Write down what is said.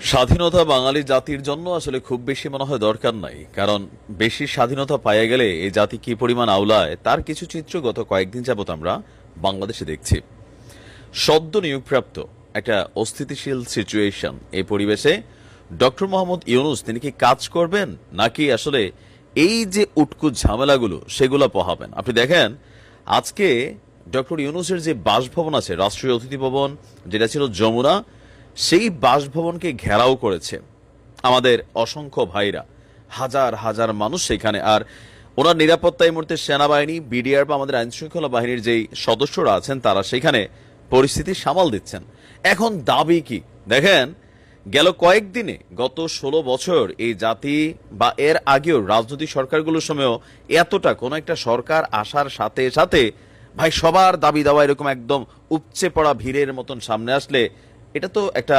স্বাধীনতা বাঙালি জাতির জন্য আসলে খুব বেশি মনে হয় দরকার নাই, কারণ বেশি স্বাধীনতা পাইয়া গেলে এই জাতি কি পরিমাণ আওলায় তার কিছু চিত্র গত কয়েকদিন যাবত আমরা বাংলাদেশে দেখছি। সদ্য নিয়োগপ্রাপ্ত একটা অস্থিতিশীল সিচুয়েশন, এই পরিবেশে ডক্টর মোহাম্মদ ইউনূস তিনি কি কাজ করবেন নাকি আসলে এই যে উটকো ঝামেলাগুলো সেগুলো পোহাবেন? আপনি দেখেন আজকে ডক্টর ইউনূসের যে বাসভবন আছে, রাষ্ট্রীয় অতিথি ভবন যেটা ছিল যমুনা, সেই বাসভবনকে ঘেরাও করেছে আমাদের অসংখ্য ভাইরা, হাজার হাজার মানুষ সেখানে। আর ওনার নিরাপত্তা এই মুহূর্তে সেনাবাহিনী, বিডিআর বা আমাদের আইন শৃঙ্খলা বাহিনীর যেই সদস্যরা আছেন তারা সেখানে পরিস্থিতি সামাল দিচ্ছেন। এখন দাবি কি দেখেন, গেল কয়েকদিনে গত ১৬ বছর এই জাতি বা এর আগেও রাজনৈতিক সরকারগুলোর সময়ও এতটা কোন একটা সরকার আসার সাথে সাথে ভাই সবার দাবি দাওয়া এরকম একদম উপচে পড়া ভিড়ের মতন সামনে আসলে এটা তো একটা